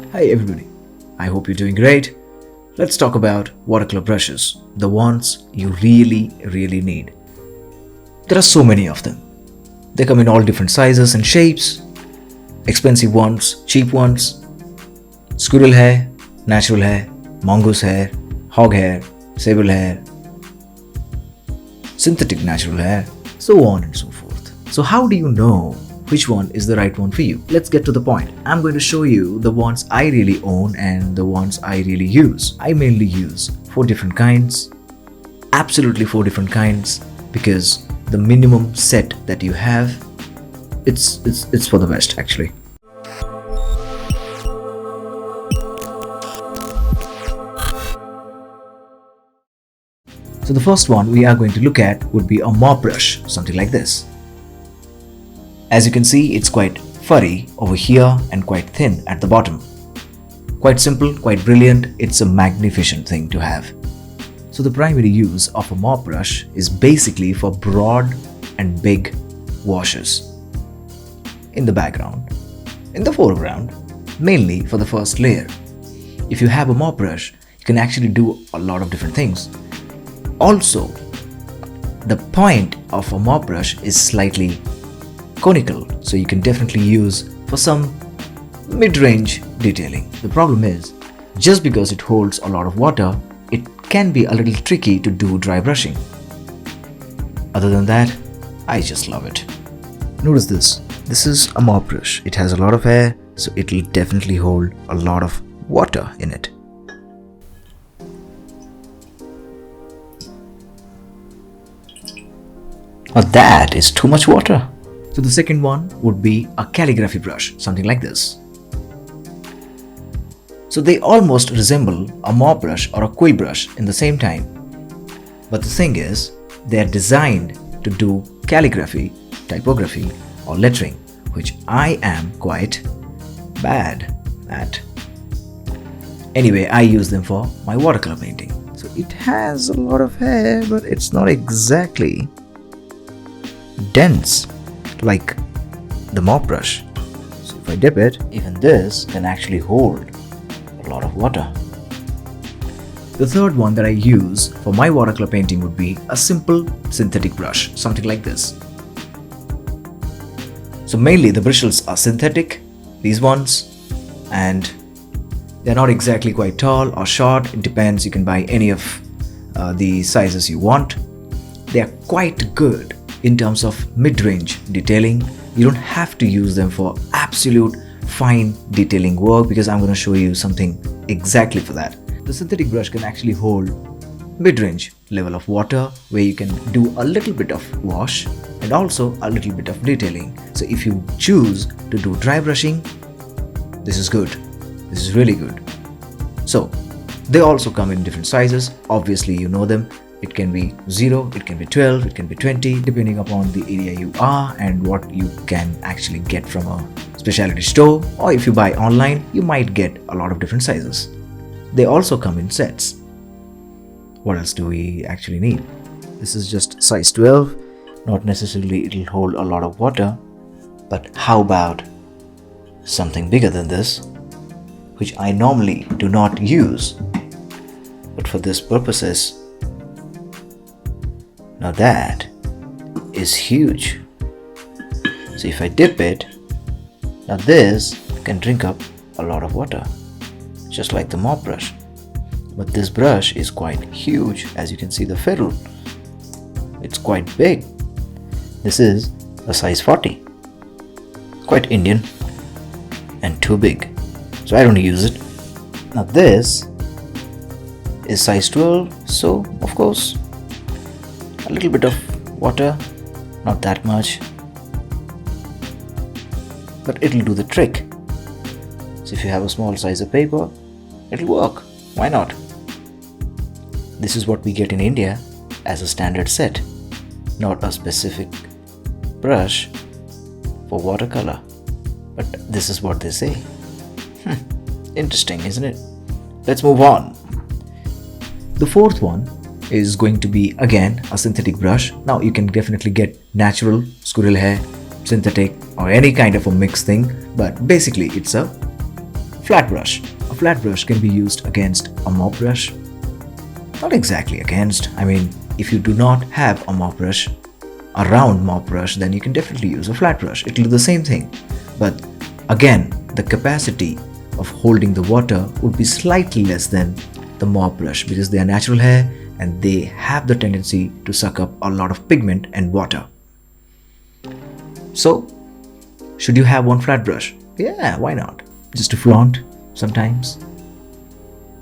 Hi everybody, I hope you're doing great. Let's talk about watercolor brushes, the ones you really need. There are so many of them. They come in all different sizes and shapes, expensive ones, cheap ones, squirrel hair, natural hair, mongoose hair, hog hair, sable hair, synthetic natural hair, so on and so forth. So how do you know which one is the right one for you? Let's get to the point. I'm going to show you the ones I really own and the ones I really use. I mainly use 4 different kinds, absolutely 4 different kinds, because the minimum set that you have, it's for the best actually. So the first one we are going to look at would be a mop brush, something like this. As you can see, it's quite furry over here and quite thin at the bottom. Quite simple, quite brilliant, it's a magnificent thing to have. So the primary use of a mop brush is basically for broad and big washes. In the background, in the foreground, mainly for the first layer. If you have a mop brush, you can actually do a lot of different things. Also, the point of a mop brush is slightly conical, so you can definitely use for some mid-range detailing. The problem is, just because it holds a lot of water, it can be a little tricky to do dry brushing. Other than that, I just love it. Notice this. This is a mop brush. It has a lot of air, so it will definitely hold a lot of water in it. Now that is too much water. So the second one would be a calligraphy brush, something like this. So they almost resemble a mop brush or a quill brush in the same time. But the thing is, they are designed to do calligraphy, typography or lettering, which I am quite bad at. Anyway, I use them for my watercolor painting. So it has a lot of hair, but it's not exactly dense like the mop brush. So if I dip it, even this can actually hold a lot of water. The third one that I use for my watercolor painting would be a simple synthetic brush, something like this. So mainly the bristles are synthetic, these ones, and they're not exactly quite tall or short. It depends, you can buy any of the sizes you want. They are quite good in terms of mid-range detailing. You don't have to use them for absolute fine detailing work, because I'm going to show you something exactly for that. The synthetic brush can actually hold mid-range level of water where you can do a little bit of wash and also a little bit of detailing. So if you choose to do dry brushing, this is good. This is really good. So they also come in different sizes. Obviously you know them. It can be 0, it can be 12, it can be 20, depending upon the area you are and what you can actually get from a specialty store, or if you buy online, you might get a lot of different sizes. They also come in sets. What else do we actually need? This is just size 12. Not necessarily it'll hold a lot of water, but how about something bigger than this, which I normally do not use, but for this purposes. Now that is huge. So if I dip it, now this can drink up a lot of water, just like the mop brush. But this brush is quite huge. As you can see, the ferrule, it's quite big. This is a size 40. Quite Indian and too big, so I don't use it. Now this is size 12, so of course a little bit of water, not that much, but it'll do the trick. So if you have a small size of paper, it'll work. Why not? This is what we get in India as a standard set, not a specific brush for watercolor, but this is what they say. Interesting, isn't it? Let's move on. The fourth one is going to be again a synthetic brush. Now you can definitely get natural squirrel hair, synthetic, or any kind of a mixed thing, but basically it's a Flat brush. A flat brush can be used against a mop brush. Not exactly against. I mean, if you do not have a mop brush, a round mop brush, then you can definitely use a flat brush. It will do the same thing. But again, the capacity of holding the water would be slightly less than the mop brush because they are natural hair and they have the tendency to suck up a lot of pigment and water. So, should you have one flat brush? Yeah, why not? Just to flaunt sometimes.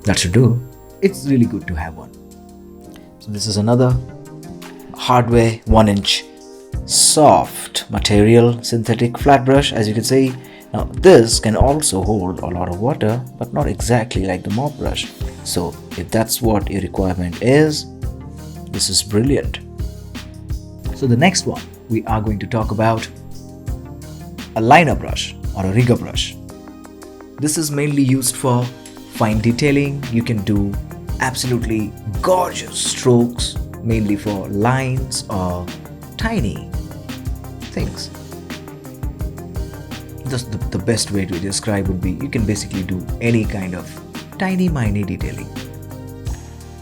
That should do. It's really good to have one. So this is another hardware 1-inch soft material synthetic flat brush, as you can see. Now this can also hold a lot of water, but not exactly like the mop brush. So if that's what your requirement is, this is brilliant. So the next one, we are going to talk about a liner brush or a rigger brush. This is mainly used for fine detailing. You can do absolutely gorgeous strokes, mainly for lines or tiny things. The best way to describe would be you can basically do any kind of tiny miny detailing.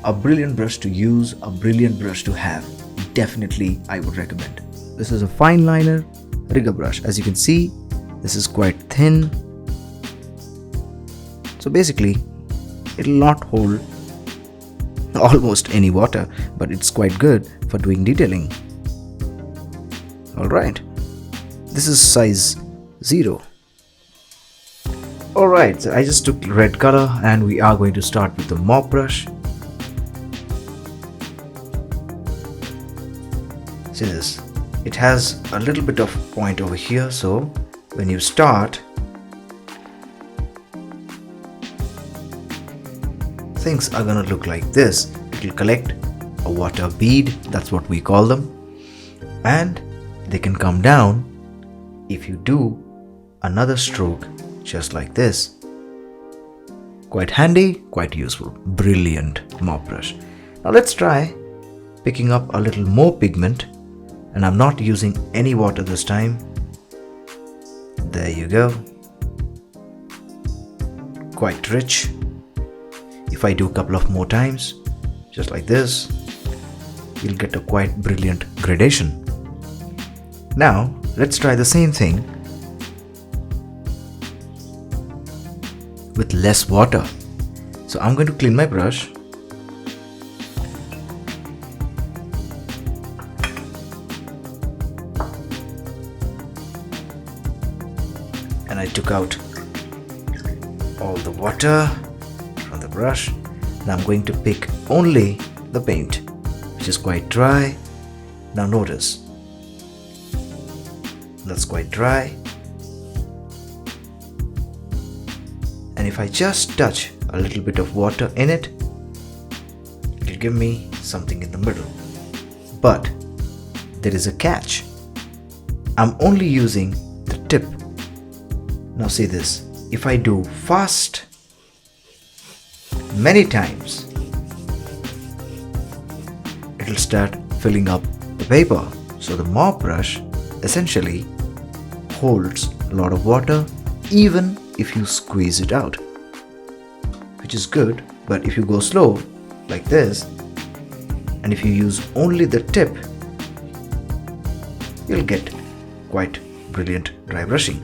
A brilliant brush to use, a brilliant brush to have. Definitely I would recommend. This is a fine liner rigger brush. As you can see, this is quite thin. So basically, it will not hold almost any water, but it's quite good for doing detailing. Alright, this is size 0. Alright, so I just took red color and we are going to start with the mop brush. See this, it has a little bit of point over here, so when you start, things are gonna look like this. It will collect a water bead, that's what we call them, and they can come down if you do another stroke just like this. Quite handy, quite useful. Brilliant mop brush. Now let's try picking up a little more pigment, and I'm not using any water this time. There you go. Quite rich. If I do a couple of more times, just like this, you'll get a quite brilliant gradation. Now, let's try the same thing with less water. So I'm going to clean my brush. And I took out all the water from the brush. Now I'm going to pick only the paint, which is quite dry. Now notice, that's quite dry. And if I just touch a little bit of water in it, it'll give me something in the middle. But there is a catch. I'm only using the tip. Now see this, if I do fast many times, it'll start filling up the paper. So the mop brush essentially holds a lot of water even if you squeeze it out, which is good. But if you go slow like this, and if you use only the tip, you'll get quite brilliant dry brushing.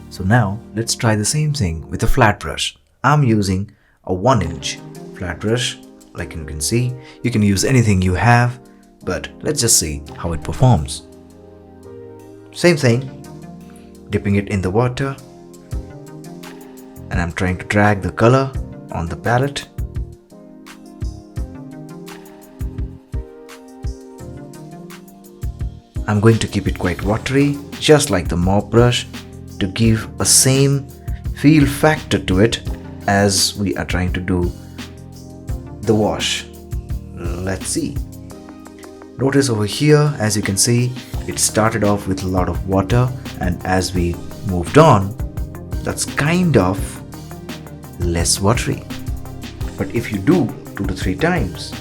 So now let's try the same thing with a flat brush. I'm using a 1-inch flat brush. Like you can see, you can use anything you have, but let's just see how it performs. Same thing, dipping it in the water, and I'm trying to drag the color on the palette. I'm going to keep it quite watery, just like the mop brush, to give a same feel factor to it as we are trying to do the wash. Let's see. Notice over here, as you can see, it started off with a lot of water, and as we moved on, that's kind of less watery. But if you do 2 to 3 times,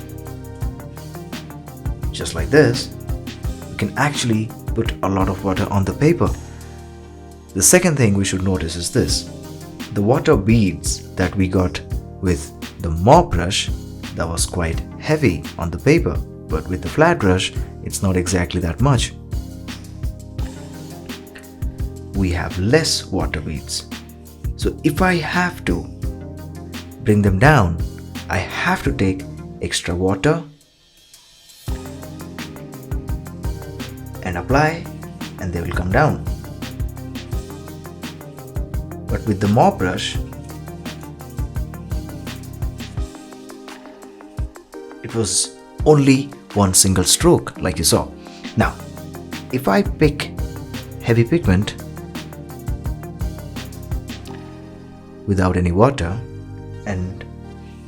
just like this, you can actually put a lot of water on the paper. The second thing we should notice is this. the water beads that we got with the mop brush, that was quite heavy on the paper, but with the flat brush, it's not exactly that much. We have less water beads. So if I have to bring them down, I have to take extra water and apply, and they will come down. But with the mop brush, it was only one single stroke, like you saw. Now, if I pick heavy pigment without any water and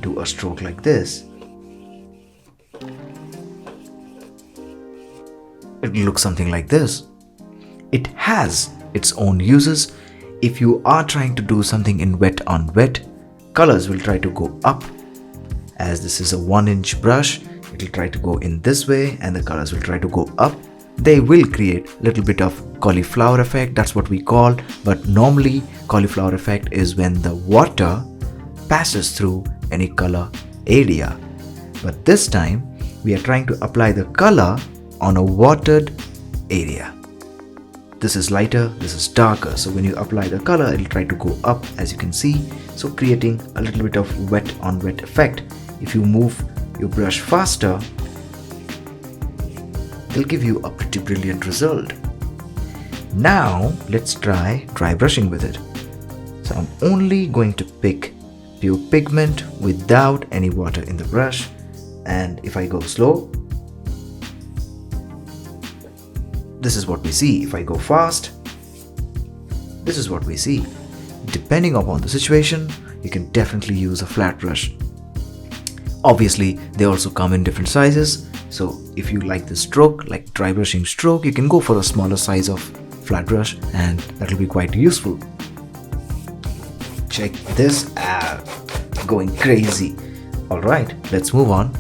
do a stroke like this, it will look something like this. It has its own uses. If you are trying to do something in wet on wet, colors will try to go up. As this is a 1-inch brush, it will try to go in this way and the colors will try to go up. They will create a little bit of cauliflower effect, that's what we call, but normally cauliflower effect is when the water passes through any color area. But this time we are trying to apply the color on a watered area. This is lighter, this is darker, so when you apply the color, it will try to go up, as you can see, so creating a little bit of wet on wet effect. If you move your brush faster, it'll give you a pretty brilliant result. Now let's try dry brushing with it. So I'm only going to pick pure pigment without any water in the brush, and if I go slow, this is what we see. If I go fast, this is what we see. Depending upon the situation, you can definitely use a flat brush. Obviously, they also come in different sizes. So if you like the stroke, like dry brushing stroke, you can go for a smaller size of flat brush and that will be quite useful. Check this out, going crazy. Alright, let's move on.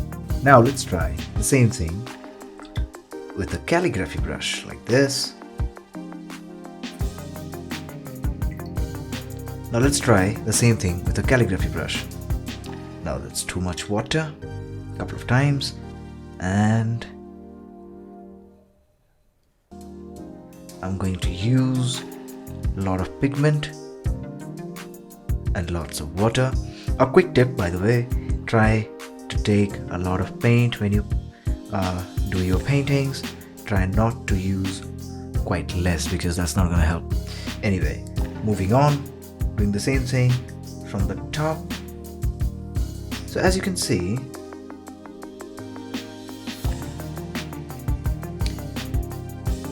Now let's try the same thing with a calligraphy brush like this. Now let's try the same thing with a calligraphy brush. Now that's too much water, a couple of times, and I'm going to use a lot of pigment and lots of water. A quick tip, by the way, try to take a lot of paint when you do your paintings. Try not to use quite less because that's not going to help. Anyway, moving on, doing the same thing from the top. So as you can see,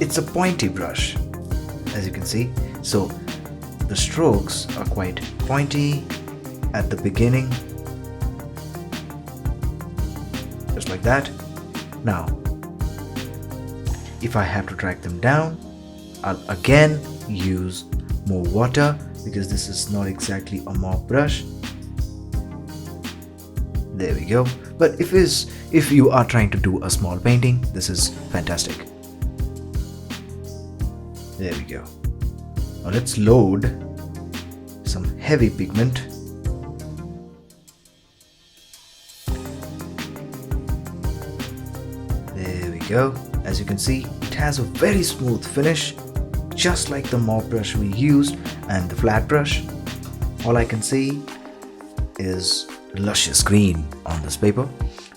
it's a pointy brush, as you can see. So the strokes are quite pointy at the beginning, just like that. Now, if I have to drag them down, I'll again use more water because this is not exactly a mop brush. There we go. But if you are trying to do a small painting, this is fantastic. There we go. Now let's load some heavy pigment. There we go. As you can see, it has a very smooth finish, just like the mop brush we used and the flat brush. All I can see is luscious green on this paper.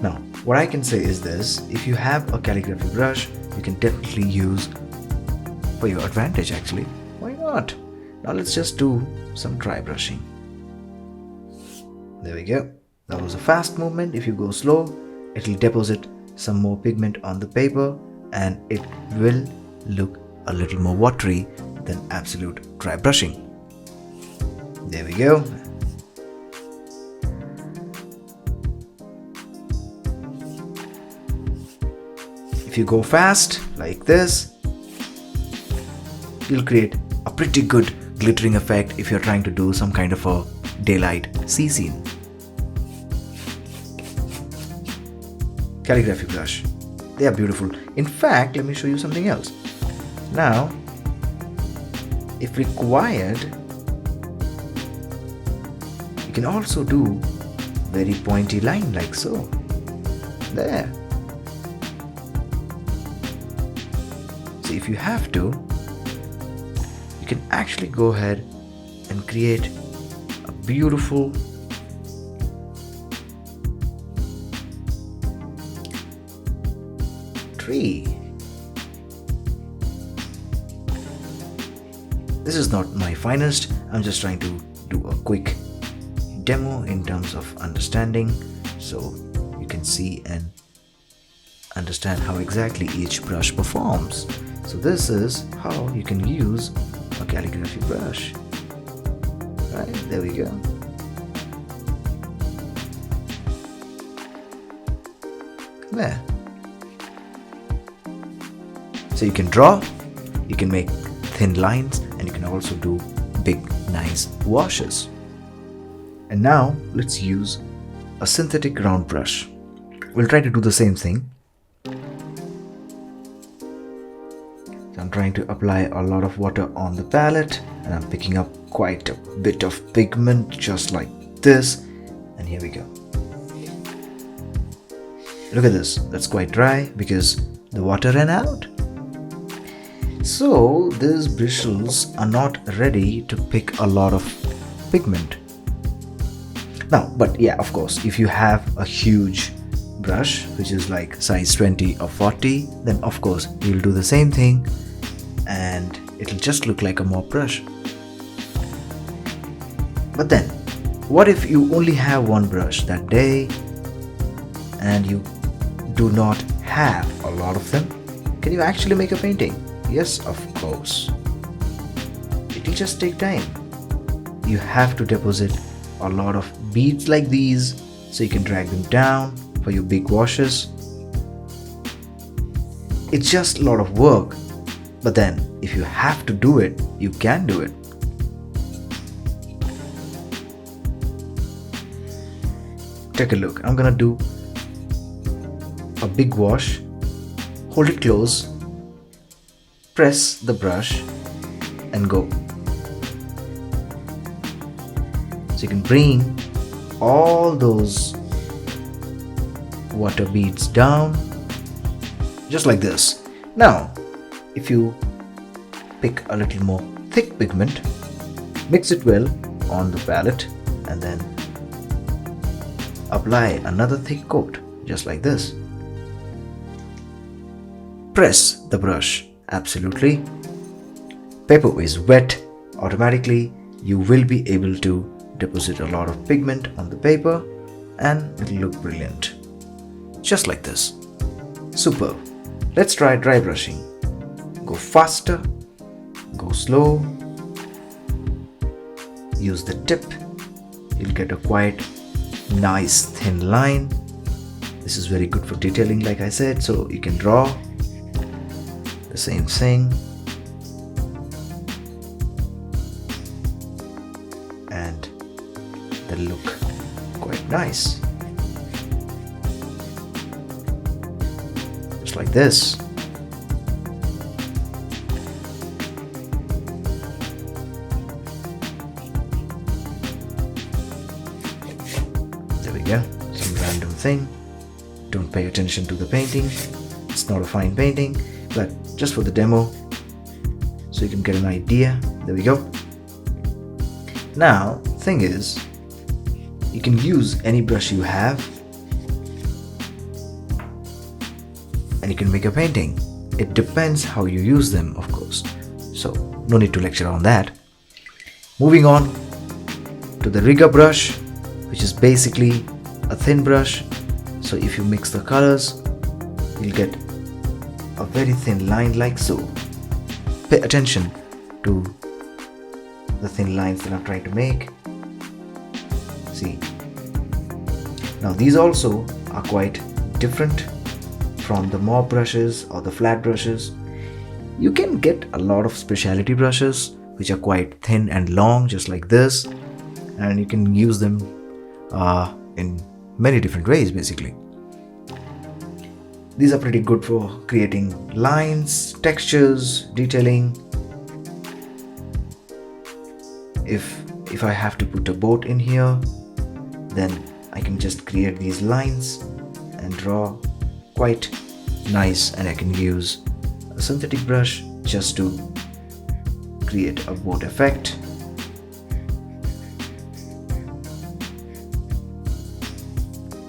Now, what I can say is this: if you have a calligraphy brush, you can definitely use for your advantage actually. Why not? Now let's just do some dry brushing. There we go. That was a fast movement. If you go slow, it will deposit some more pigment on the paper and it will look a little more watery than absolute dry brushing. There we go. If you go fast like this, you'll create a pretty good glittering effect if you're trying to do some kind of a daylight sea scene. Calligraphy brush, they are beautiful. In fact, let me show you something else. Now, if required, You can also do very pointy line like so. There. So if you have to, you can actually go ahead and create a beautiful tree. This is not my finest. I'm just trying to do a quick demo in terms of understanding, so you can see and understand how exactly each brush performs. So this is how you can use a calligraphy brush. Right, there we go. There. So you can draw, you can make thin lines, and you can also do big nice washes. And now let's use a synthetic round brush. We'll try to do the same thing. So I'm trying to apply a lot of water on the palette, and I'm picking up quite a bit of pigment just like this, and here we go. Look at this, that's quite dry because the water ran out. So these bristles are not ready to pick a lot of pigment. Now, but yeah, of course, if you have a huge brush which is like size 20 or 40, then of course you'll do the same thing and it'll just look like a mop brush. But then, what if you only have one brush that day and you do not have a lot of them? Can you actually make a painting? Yes, of course. It'll just take time. You have to deposit a lot of beads like these so you can drag them down for your big washes. It's just a lot of work, but then if you have to do it, you can do it. Take a look. I'm gonna do a big wash. Hold it close, press the brush and go. So you can bring all those water beads down just like this. Now if you pick a little more thick pigment, mix it well on the palette and then apply another thick coat just like this. Press the brush absolutely. Paper is wet. Automatically you will be able to deposit a lot of pigment on the paper and it'll look brilliant. Just like this. Superb. Let's try dry brushing. Go faster, go slow, use the tip. You'll get a quite nice thin line. This is very good for detailing like I said, so you can draw the same thing and they'll look quite nice. Just like this. There we go, some random thing. Don't pay attention to the painting. It's not a fine painting, but just for the demo so you can get an idea. There we go. Now thing is, you can use any brush you have and you can make a painting. It depends how you use them, of course, so no need to lecture on that. Moving on to the rigger brush, which is basically a thin brush. So if you mix the colors, you'll get a very thin line like so. Pay attention to the thin lines that I'm trying to make. See, now these also are quite different from the mop brushes or the flat brushes. You can get a lot of specialty brushes which are quite thin and long just like this, and you can use them in many different ways basically. These are pretty good for creating lines, textures, detailing. If I have to put a boat in here, then I can just create these lines and draw quite nice, and I can use a synthetic brush just to create a boat effect.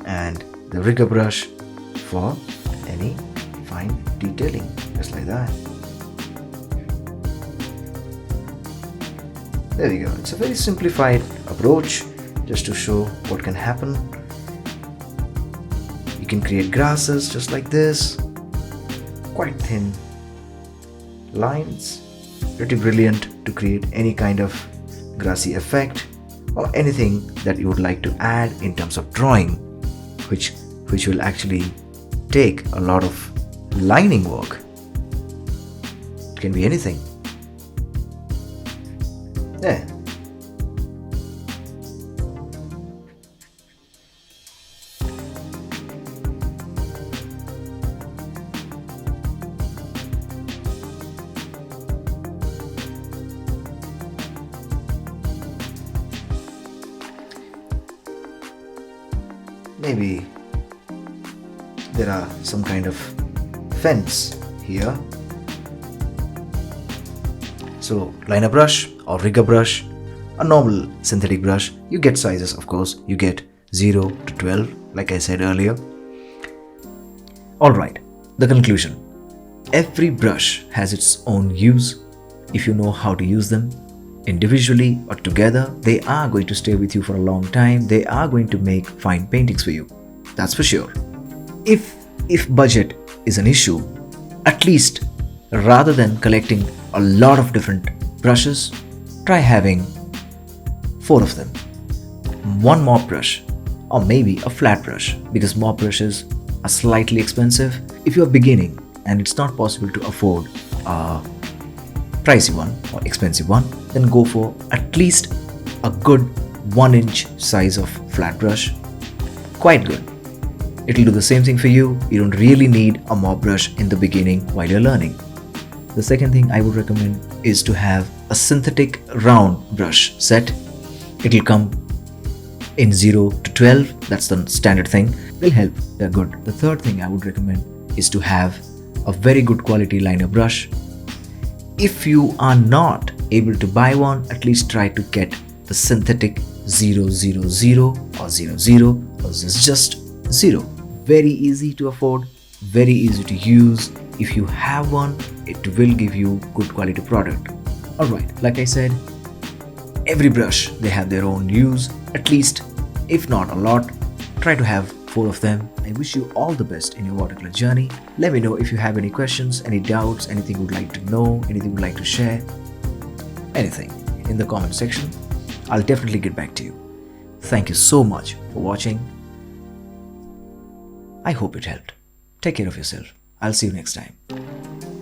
And the rigger brush for any fine detailing, just like that. There we go. It's a very simplified approach just to show what can happen. You can create grasses just like this, quite thin lines, pretty brilliant to create any kind of grassy effect or anything that you would like to add in terms of drawing, which will actually take a lot of lining work. It can be anything. There. Maybe there are some kind of fence here. So liner brush or rigger brush, a normal synthetic brush, you get sizes, of course. You get 0 to 12 like I said earlier. Alright, the conclusion. Every brush has its own use. If you know how to use them individually or together, they are going to stay with you for a long time. They are going to make fine paintings for you. That's for sure. If budget is an issue, at least rather than collecting a lot of different brushes, try having 4 of them. One mop brush or maybe a flat brush, because mop brushes are slightly expensive. If you're beginning and it's not possible to afford a pricey one or expensive one, then go for at least a good 1-inch size of flat brush. Quite good. It'll do the same thing for you. You don't really need a mop brush in the beginning while you're learning. The second thing I would recommend is to have a synthetic round brush set. It'll come in 0 to 12. That's the standard thing. They'll help. They're good. The third thing I would recommend is to have a very good quality liner brush. If you are not able to buy one, at least try to get the synthetic 000 or 00, because it's just 0. Very easy to afford, very easy to use. If you have one, it will give you good quality product. Alright, like I said, every brush, they have their own use. At least, if not a lot, try to have 4 of them. I wish you all the best in your watercolor journey. Let me know if you have any questions, any doubts, anything you would like to know, anything you would like to share, anything in the comment section. I'll definitely get back to you. Thank you so much for watching. I hope it helped. Take care of yourself. I'll see you next time.